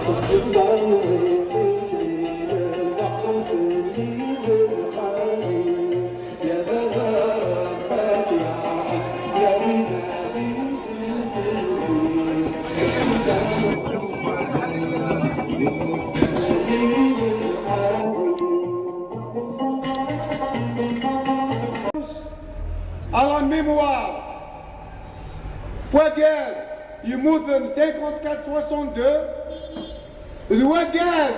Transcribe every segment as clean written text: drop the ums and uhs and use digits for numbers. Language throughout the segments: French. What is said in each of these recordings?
À la mémoire, Ouagad يموت 54-62 الوقاد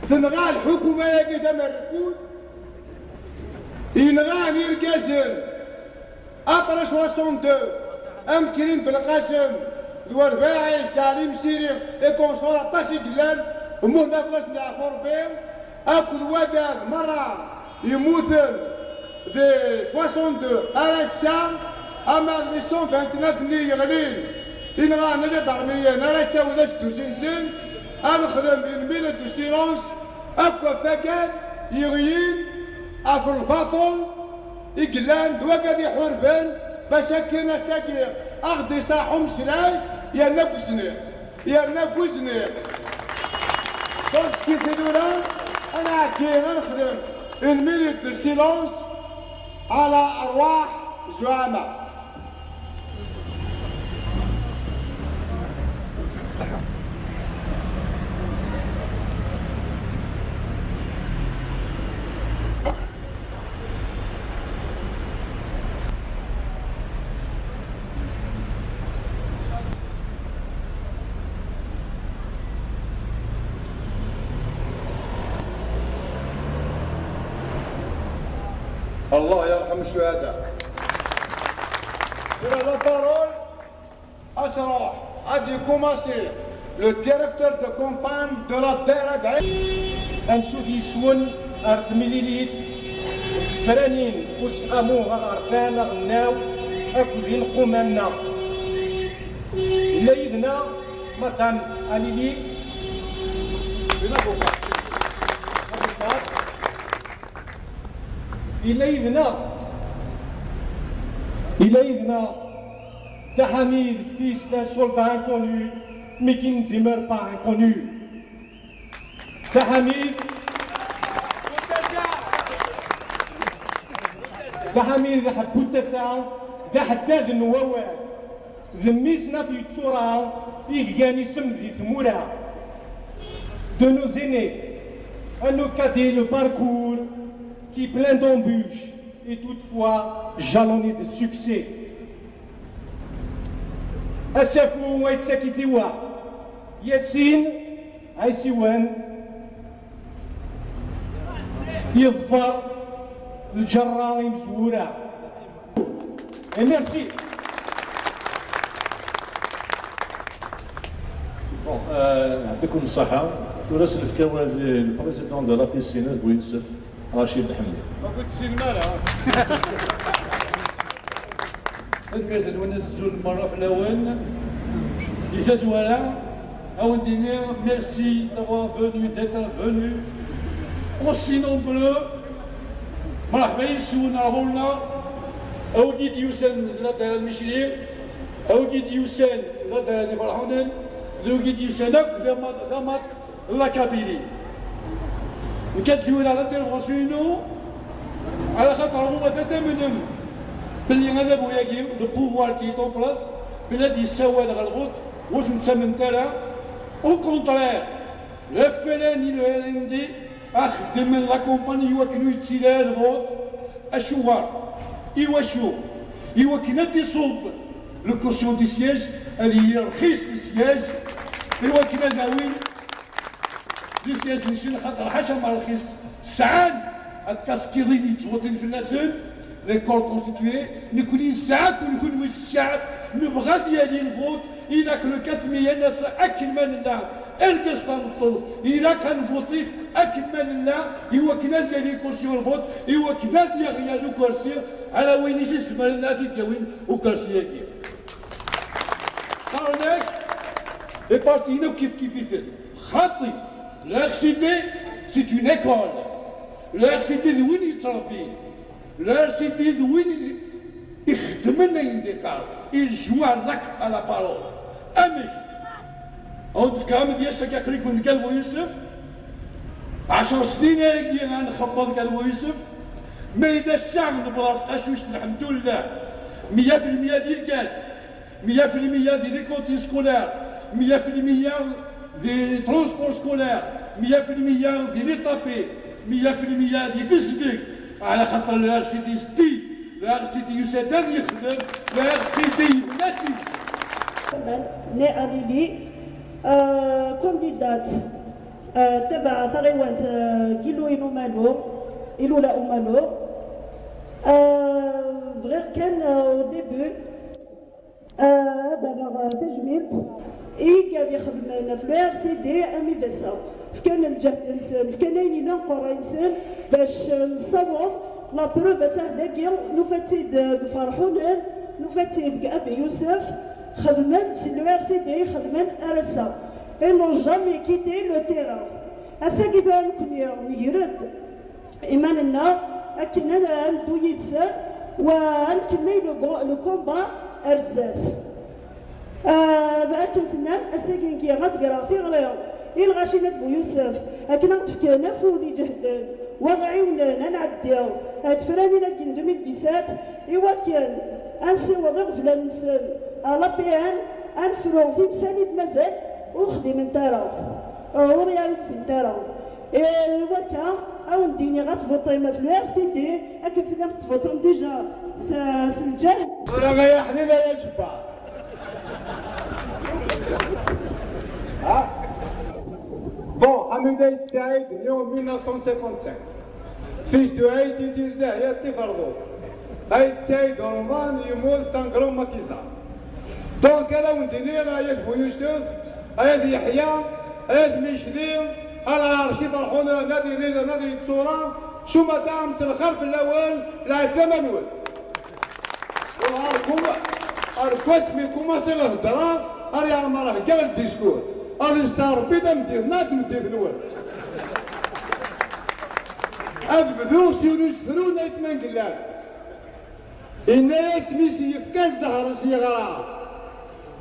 تنغى الحكومة يجي تمركوت ينغى يرقاسن أبرا 62 أمكرين بالقاسم دوار باعش داري مسيري يكونسور عطاشي قلان ومونا فلاش نعفور بهم أكو الوقاد مرة يموتن في 62 على الساعة أما 129 يغلين إنغا نجا درمية نرشا ولاش دوسنسن أنخدم إن ميلة دو سيلونس أكوا فاكاد يغيين أفر الباطل إقلان دواكاد يحوربان باش هكينا ساكي أغدي ساحهم سلاي يرنا كوزنير يرنا كوزنير دونك كيفينونا أنا كي نخدم إن ميلة دو سيلونس على أرواح زعماء. الله يرحم الشهداء. Sur la parole, Asra a dû commencer le directeur de campagne de la terre d'Aïn. نشوف يسون أرض مليليت فرانين وش أمو غرفان غناو أكو ذي القمامنا إلا يدنا مطان أليلي إلا يدنا تحميد fils d'un soldat inconnu mais qui ne demeure pas inconnu. تحميد ذا حبوت الساعة ذا حداد النواوع ذميسنا في تشورا إيجاني سم ذي ثمورا de nos aînés à nous cader le parcours qui plein d'embûches et toutefois jalonné de succès. أسفوا ويتسكتوا ياسين عيسوان يظفر الجرائم مزورة. Et merci. Bon, يعطيكم الصحة. تراسل الفكاوى البريزيدون دو لابي سينات بويوسف رشيد الحمدي. ما قلت سلمى البريزيدون ونزلوا المرة في الأول يتزورا أو ندير merci d'avoir venu d'être venu aussi nombreux. مرحبا يسونا هونا أو جيت يوسن لا دار المشريع أو جيت يوسن لا دار الفرحانين لو جيت يوسنك ذمت لا كابيلي وكتزور على الانترفونسيون على خاطر هما ثلاثة منهم باللي هذا بوياكي لو بوفوار كي اون بلاص بلاد يساوى الغلغوط واش نسمن تالا او كونترير الفلاني الهولندي أخدم لا كومباني يوكلو يتسيلا الغوط الشوار يواشو يوكنا تصوب لو كوسيون دي سياج هذه هي رخيص السياج يوكنا داوين دي سياج نشيل خاطر حاشا مع رخيص ساعات التسكيرين يتصوتين في الناسن ليكول كونستيتوي نكوني ساعات ونكون وسط الشعب نبغى ديالي الفوت إلا كانوا 400 ناس أكمل الله القسطان الطرف إلا كان فوتيف أكمل الله يوكنا ديالي كورسيون الفوت يوكنا ديالي غيالو كورسير على وين يسمى لنا في ديوين وكورسير كيف قالك البارتينا كيف يفعل خاطي l'université c'est une école l'université de وين يتربي l'université de وين يخدم لنا ينديكار il joue un acte à la parole أمي أو تفكر من ديال سكاكري كون قلبو يوسف 10 سنين هاكي غنخبط قلبو يوسف ما إذا الشعب نبغى قاشوش الحمد لله 100% ديال الغاز 100% ديال لي كونتين سكولار 100% دي ترونسبور سكولار 100% ديال لي طابي 100% ديال فيزيك على خاطر الار سي دي ستي الار سي دي يسدد يخدم الار سي دي ناتي ني أليلي كونديدات تبع ثروات كيلو إلو مالو إلو لا مالو غير كان أو ديبي هذا تجميلت قاعد يخدم في الار سي دي امي دسا كان الجهد الانسان كان لينا نقرا انسان باش نصور لا بروف تاع داكيا نوفات سيد فرحونان نوفات سيد ابي يوسف خدمان في الار سي دي خدمان ارسا اي نون جامي كيتي لو تيران هسا كيفاه نكون نجرد ايماننا اكننا ندو يتسا ونكمل لو كومبا ارزاف بعد الفنان الساكن كي غتقرا في غليظ الغاشينة بو يوسف هكنا تفكانا فودي جهدان وغعيونا نعديو هاد فراني لكن 2017 إوا كان أنسيوض غفلا نسان ألابيان أنفرو في مساند مازال وخدم نتارا وريال سنتارا إوا كان أو نديني غتفوطيما في الار سي دي هكا فينا غتفوطم ديجا سنجاه راه يا حليلة يا جبار Bon, Hamid Aït Saïd, né en 1955. Fils de Haïti Zahia Tifardo. Aït Saïd Ramadan يموت كان grand ماتيزا. Donc هذا وندير آيات بو يوسف، آيات يحيى، آيات ميشلين، العرشي فرحونا نادي ليلة نادي تصورا، شو ما دام الخلف الأول العسلام الأول. الكوسمي كوما صيغ الهضرة، أريا ما راه قال الديسكور. هذا ستار بيدا مدير ما تمدي في الأول. أبدو سيونس ثرون يتمن قلال. إن اسمي سيفكاس ظهر سيغرا.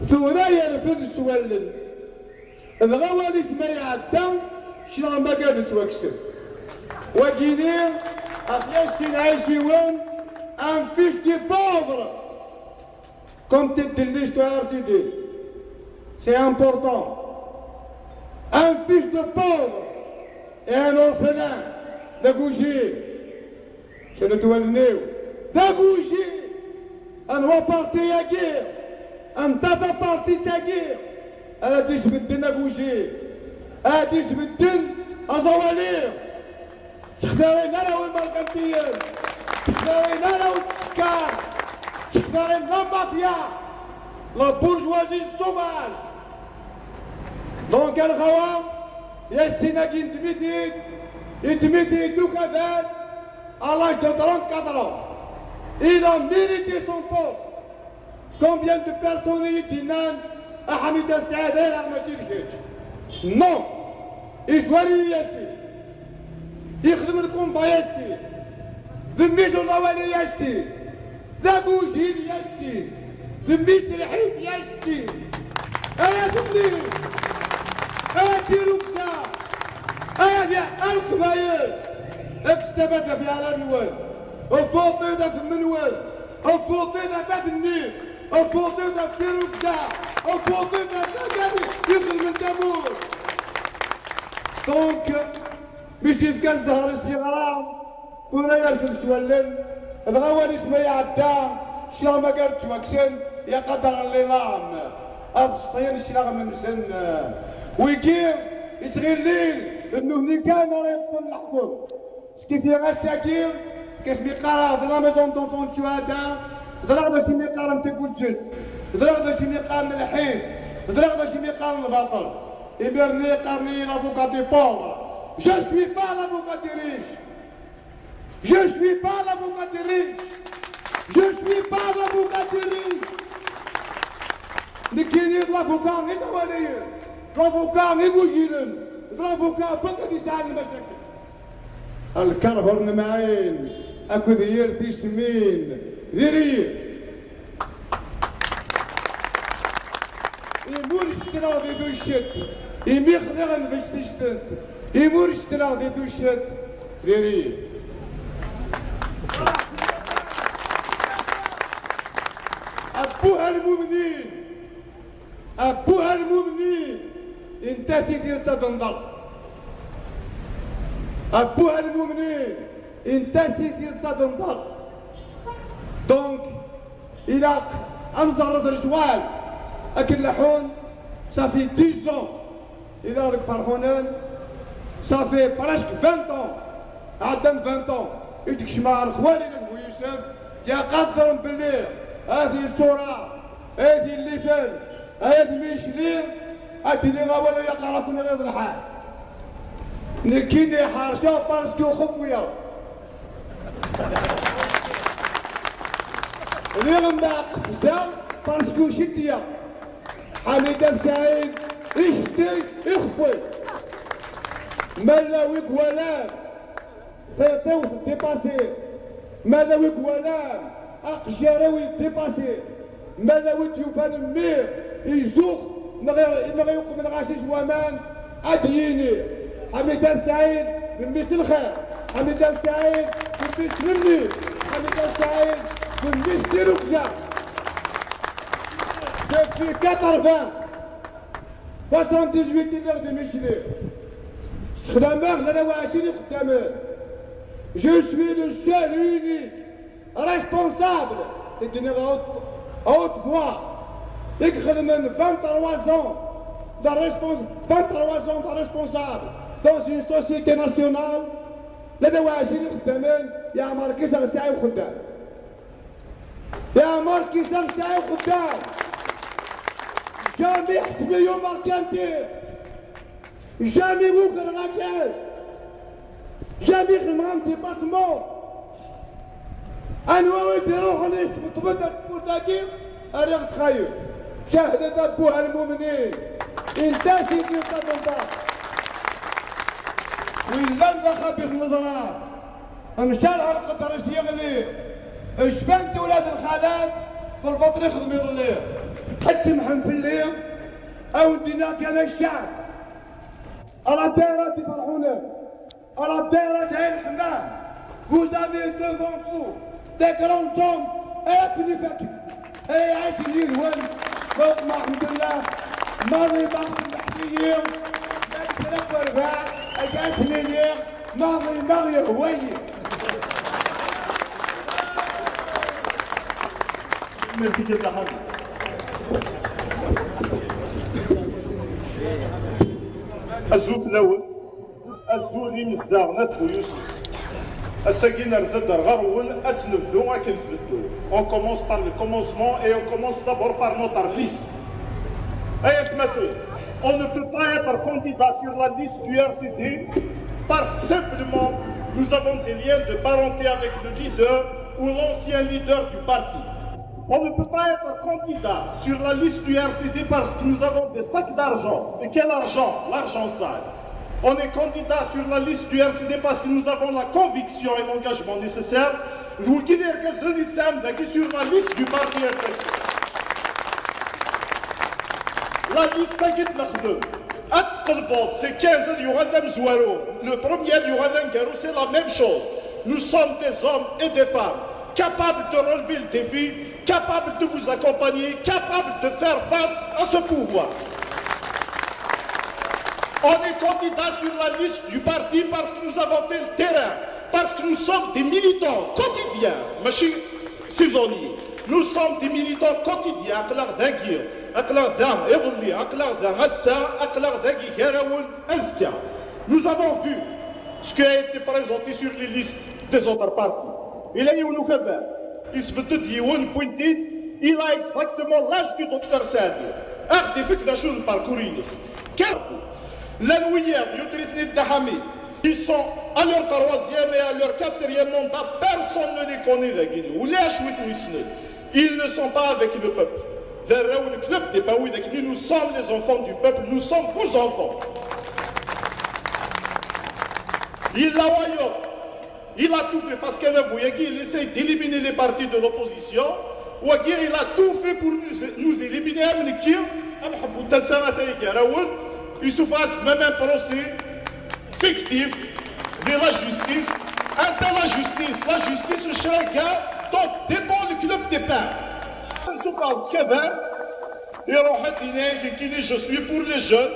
ثورا يرفض سوالن. الغوالي اسمه يعدى شنو ما قادت وكسر. وكيني أخياستي العيشي وين un fils de pauvre. Comme tu dis l'histoire, c'est important. Un fils de pauvre et un orphelin de Gougier. C'est le Toualnéo. De Gougier. Un reparti à guerre. Un tafa parti à guerre. Elle a dit je me donne à Gougier. Elle a dit je me donne à Zawalir. Je خذاري أنا والمركنتيين. Je خذاري أنا والتشكار. Je خذاري la mafia. La bourgeoisie sauvage. Donc الغوام يستينا كي يتمثل كذا à l'âge de 34 ans. Il a mérité son poste. Combien de personnes y disent à Hamid Saïd à Machir Non. إجواري يستي. يخدم الكومبا يستي. ذميش الغوالي يستي. ذاكوجيل يستي. ذميش الحيط يستي. أيا تبليغ. أيا ديرو كدا. أيا ديال القبايل. اكستبت في على النوال. وفوطينا في المنوال. وفوطينا بعد النيل. وفوطينا في ديرو كدا. وفوطينا كذا يخدم الدابور. دونك باش يفكاس ظهر الصغار كنا يرفد سوالن الغوالي اسمه يعدى شلا ما قالت وكسن يا قدر اللي نام هاد السطير شلا من سن ويكي يتغي الليل انه هني كان راه يطفل الحكم كيف غاساكير كاسمي قرا في لا ميزون دونفون تشوادا زرا باش يميقار نتا كوجل زرا باش يميقار الحيف زرا باش يميقار الباطل يبرني قرني l'avocat des pauvres. Je suis pas l'avocat des riches. Je suis pas l'avocat des riches. Je suis pas l'avocat des riches. لكن l'avocat غير ولي. l'avocat يقولين. l'avocat بقى يسال المشاكل. الكرهر معين اكو ذير في سمين ذريه. يقول اشترى ذي ذو الشت إمي خذغن فاش تشتت إمور اشترى ذي ذو الشت ذي أبوها المؤمنين أبوها المؤمنين انت سيدي تدنضل أبوها المؤمنين انت سيدي تدنضل دونك إلى أنظر الرجوال أكل لحون صافي 10 ans إلى راك فرحونان صافي براشك 20 ans عدم 20 ans يديك شمع الخوالي نبو يوسف يا قادر بالليل هذه الصورة هذه الليفان هذه ميشلين هذه اللي غاولا يقرا كنا رياض الحال نكيني حارشة بارسكو خطوية ريغم باق فسا بارسكو شتية حميدة سعيد اشتي اخفي ملاوي قوالان ثيطيو ديباسي ملاوي قوالان أقجاراوي ديباسي ملاوي ديوفان المير يزوق نغيق من غاشيش وامان أديني حميدة سعيد من ميس الخير حميدة سعيد من ميس مني حميدة سعيد من ميس ديروكزا في 80 78 دينار دي ميشلي خدامه لا واشيني خدامه Je suis le seul et unique responsable et d'une haute voix. Et que 23 ans de responsable dans une société nationale. لا دواشين خدامين يا ماركيز غتاعي وخدام. يا ماركيز غتاعي وخدام. جامي حكمي يوم ماركانتي. جامي وكل غاكل. جامي خدمة ديباسمون أنواع يديروها ليش تبدل بورتاكيم أريغ تخيل شهدت أبوها المؤمنين إنتا سيدي قبل وإلا ندخل بيخ نظرات نشالها القطر يغلي شبنت ولاد الخالات في البطن يخدم يضليه حتى محن في الليل أو دينا كان الشعب على الدائرة يفرحونا على الدائرة هاي الحمام vous avez devant vous des grands hommes et فاكر اي عايشين الهوان فوق الحمد لله ماضي باقي المحليين لا تلقى رباع عايشين اليوم ماضي هوايي نتيجة الحرب الزوت الأول الزولي مزداغ نتبو يوسف الساكين رزد غرول أتنفذو أكنفذو. On commence par le commencement et on commence d'abord par notre liste. On ne peut pas être candidat sur la liste du RCD parce que simplement nous avons des liens de parenté avec le leader ou l'ancien leader du parti. On ne peut pas être candidat sur la liste du RCD parce que nous avons des sacs d'argent. Et quel argent? L'argent sale. On est candidat sur la liste du RCD parce que nous avons la conviction et l'engagement nécessaire. Nous qui sur la liste du parti RCD. La liste c'est 15 le premier c'est la même chose. Nous sommes des hommes et des femmes capables de relever le défi, capables de vous accompagner, capables de faire face à ce pouvoir. On est candidat sur la liste du parti parce que nous avons fait le terrain, parce que nous sommes des militants quotidiens, machine saisonniers. Nous sommes des militants quotidiens, nous avons vu ce qui a été présenté sur les listes des autres partis. Il a exactement l'âge du docteur Sadio. Ils sont à leur 3e et à leur 4e mandat, personne ne les connaît. Ils ne sont pas avec le peuple. Nous sommes les enfants du peuple, nous sommes vos enfants. Il a tout fait parce qu'il essaie d'éliminer les partis de l'opposition. Il a tout fait pour nous éliminer il se fasse même un procès fictif de la justice. La justice, le chacun, donc dépend du club des pains. Je suis pour les jeunes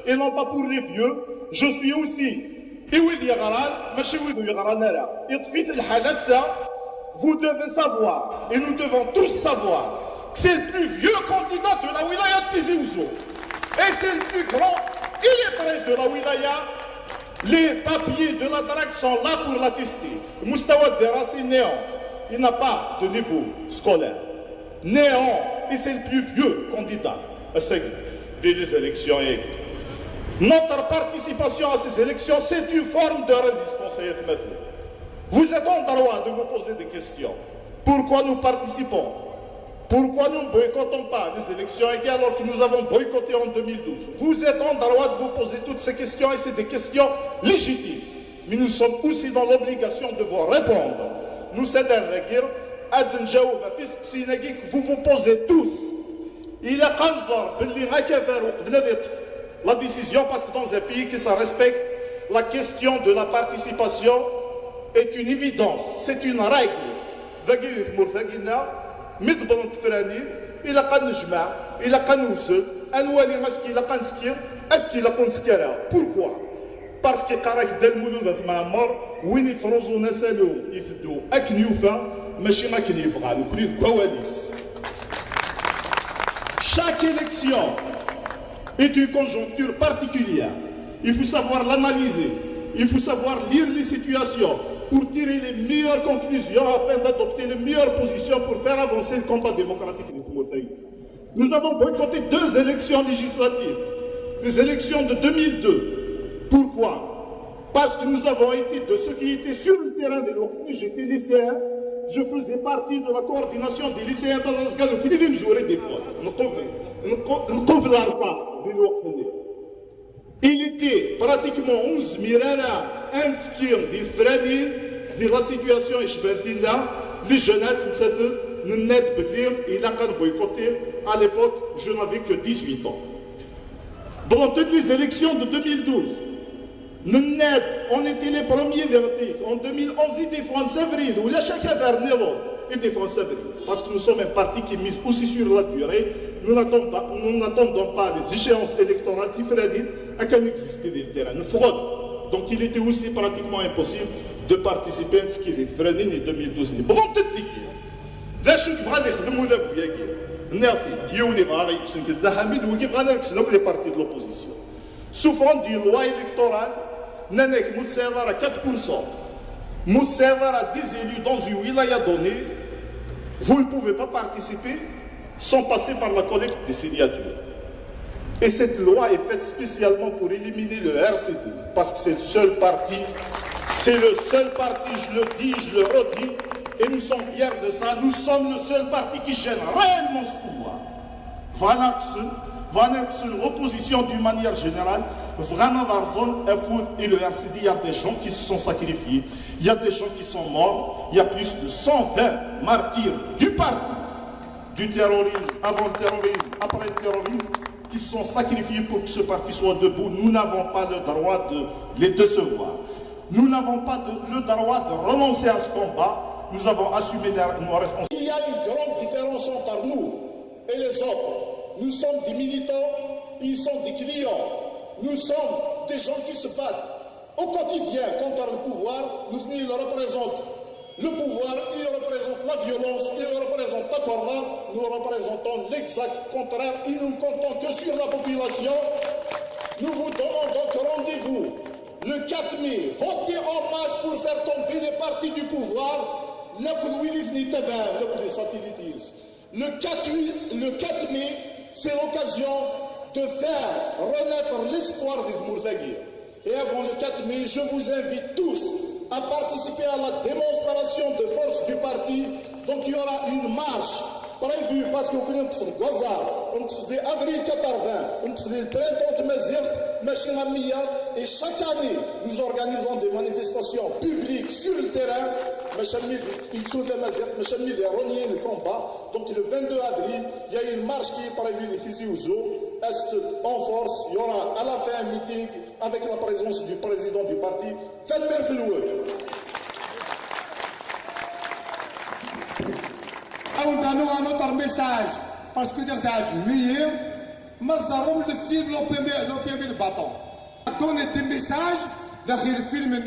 et non pas pour les vieux. Je suis aussi. Vous devez savoir, et nous devons tous savoir, que c'est le plus vieux candidat de la wilaya de Tizi Ouzou. Et c'est le plus grand, il est près de la wilaya. Les papiers de la DRAC sont là pour l'attester. Moustawad Derassi, néant. Il n'a pas de niveau scolaire. Néant. Et c'est le plus vieux candidat à ces élections. Notre participation à ces élections, c'est une forme de résistance à FMF. Vous êtes en droit de vous poser des questions. Pourquoi nous participons? Pourquoi nous ne boycottons pas les élections alors que nous avons boycotté en 2012? Vous êtes en droit de vous poser toutes ces questions et c'est des questions légitimes. Mais nous sommes aussi dans l'obligation de vous répondre. Nous sommes vous vous posez tous. Il a la décision parce que dans un pays qui ça respecte, la question de la participation est une évidence, c'est une règle. مدبرون تفرانين إلا قد نجمع إلا قد نوصل أنوالي اسكي إلا قد نسكير اسكي إلا قد نسكيرها بوركوا باسكي قراك دا المولود معمر وين يتروزو نسالو يفدو أكن يوفا ماشي ما كن يبغى نكري كواليس. Chaque élection est une conjoncture particulière. Il faut savoir l'analyser, il faut savoir lire les situations pour tirer les meilleures conclusions afin d'adopter les meilleures positions pour faire avancer le combat démocratique. Nous avons boycotté 2 élections législatives, les élections de 2002. Pourquoi? Parce que nous avons été de ceux qui étaient sur le terrain de l'OCNI. J'étais lycéen, je faisais partie de la coordination des lycéens dans un cas de des fois. Il était pratiquement 11 000 inscrits dans la situation les jeunes il a boycotté. À l'époque, je n'avais que 18 ans. Dans toutes les élections de 2012, on était les premiers verdict. En 2011, il était français vrai. Où la chacun vers Nélo était français vrai. Parce que nous sommes un parti qui mise aussi sur la durée. Nous n'attendons pas les échéances électorales qui feraient dire à qu'elles existaient des terrains. Une fraude. Donc il était aussi pratiquement impossible de participer à ce qui est freiné en 2012. Bon, tout dit. ذاش يبغى يخدموا ذا بياكي نافي يوني بغا يكسن كذا حميد وكيف غادا يكسنوا لي بارتي دو لوبوزيسيون sous forme d'une loi électorale nanek mutsedara 4%. Mutsedara des élus dans une wilaya donnée, vous ne pouvez pas participer sans passer par la collecte des signatures. Et cette loi est faite spécialement pour éliminer le RCD, parce que c'est le seul parti, je le dis, je le redis, et nous sommes fiers de ça. Nous sommes le seul parti qui gêne réellement ce pouvoir. Une opposition d'une manière générale, vraiment dans la zone et le RCD, il y a des gens qui se sont sacrifiés, il y a des gens qui sont morts, il y a plus de 120 martyrs du parti, du terrorisme, avant le terrorisme, après le terrorisme, qui se sont sacrifiés pour que ce parti soit debout. Nous n'avons pas le droit de les décevoir. Nous n'avons pas le droit de renoncer à ce combat. Nous avons assumé nos responsabilités. Il y a une grande différence entre nous et les autres. Nous sommes des militants, ils sont des clients. Nous sommes des gens qui se battent au quotidien contre le pouvoir. Nous, ils représentent le pouvoir, ils représentent la violence, ils représentent la corruption. Nous représentons l'exact contraire et nous ne comptons que sur la population. Nous vous donnons donc rendez-vous le 4 mai. Votez en masse pour faire tomber les partis du pouvoir. Le 4 mai, c'est l'occasion de faire renaître l'espoir des Mourzaguir. Et avant le 4 mai, je vous invite tous à participer à la démonstration de force du parti. Donc il y aura une marche prévue parce que vous connaissez le Gazar, on fait avril 80, on fait le printemps de Mazir, et chaque année, nous organisons des manifestations publiques sur le terrain. Il soutient le combat. Donc le 22 avril, il y a une marche qui est prévue ici au zoo. Est en force. Il y aura à la fin un meeting avec la présence du président du parti. Faites Berfeloué. On donne un autre message parce que dans la juillet, مصدرهم الفيلم لوبيا بالباطون. donner des messages dans le film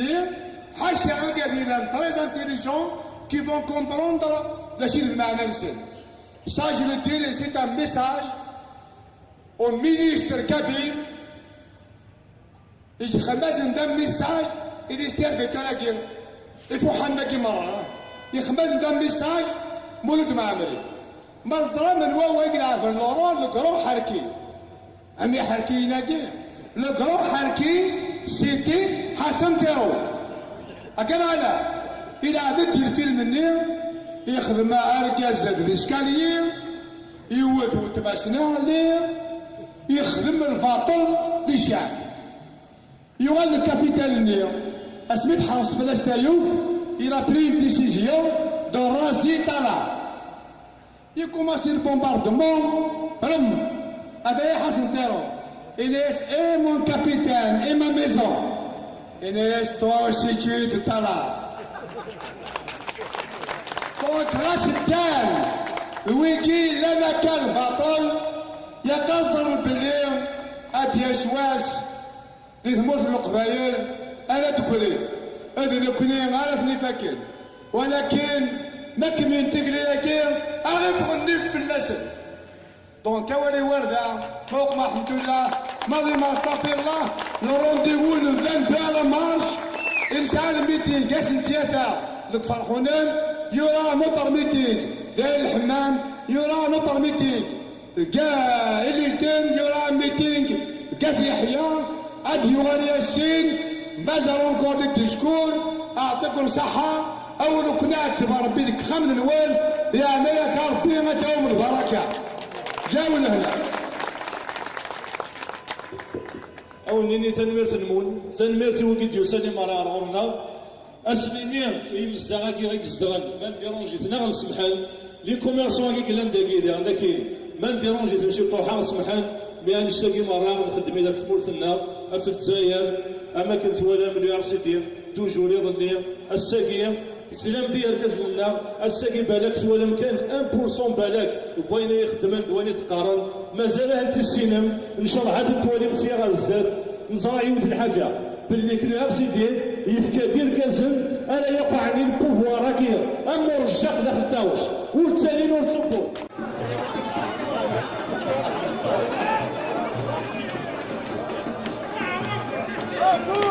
حاشا قاعدين très intelligents qui vont comprendre الشيء المعنى نسل. Ça je le dirai, c'est un message au ministre Kabir. يجي خمازن ده ميساج اللي يصير في كراكين يفوحنا كي مرة يخمازن ده ميساج مولد معمري مصدر من هو يقرا في اللورون الكرو حركي أمي حركي ناكي الكرو حركي سيتي حسن تيرو أكن على إلى بدي الفيلم النير يخدم أركاز الإسكالية يوثو تباسنا ليه يخدم الفاطر للشعب يوال الكابيتال نير اسميت حرص فلاش تايوف il a pris une décision de raser Tala. Il commence le bombardement. Avec Hassan Tero. Inès est mon capitaine et ma maison. Inès, toi aussi tu es de Tala. Donc là c'est calme. ويجي لنا كالفاطل يقصر البليم اتيسواس دي تموت القبايل انا تقولي هذا نكوني عارفني فاكر ولكن ما كمين تقري لكن اعرف غنيك في اللسن دونك اولي ورده فوق ما الحمد لله ماضي ما استغفر الله لو رونديفو لو 22 مارش انسان الميتين كاس نتياتا لك فرحونان يورا مطر ميتين داير الحمام يورا مطر ميتين كاع الليلتين يورا ميتينغ كاف يحيى اد يوغال ياسين مازال اونكور لك ديسكور اعطيكم صحه اول كنات ربي لك خمن الوال يا ميك ربي ما تاوم البركه جاو لهنا أو نيني تنمير تنمون تنمير توقد يوساني مرة رغمنا أسميني يمزدغا كي غيك زدغن ما نديرونجي تنا غنسمحان لي كوميرسون كي كلان داكيدي عندك ما نديرونجي تمشي طوحة غنسمحان مي نشتاقي مرة نخدم إلى في تمورتنا في الجزائر أماكن ثوالا من يار سيتي توجور يظني الساقية السلام ديال كازلنا الساقي بالك ثوالا مكان 1% بالك بوين يخدم دواني تقارن مازال انت السينم ان شاء الله عاد توالي مصيغه الزاد نزرع يوث الحاجه باللي كنا سيدي يفكا ديال كازن انا يقعني البوفوار هكا اما رجاق داخل التاوش والتالي نور تصبو Bravo!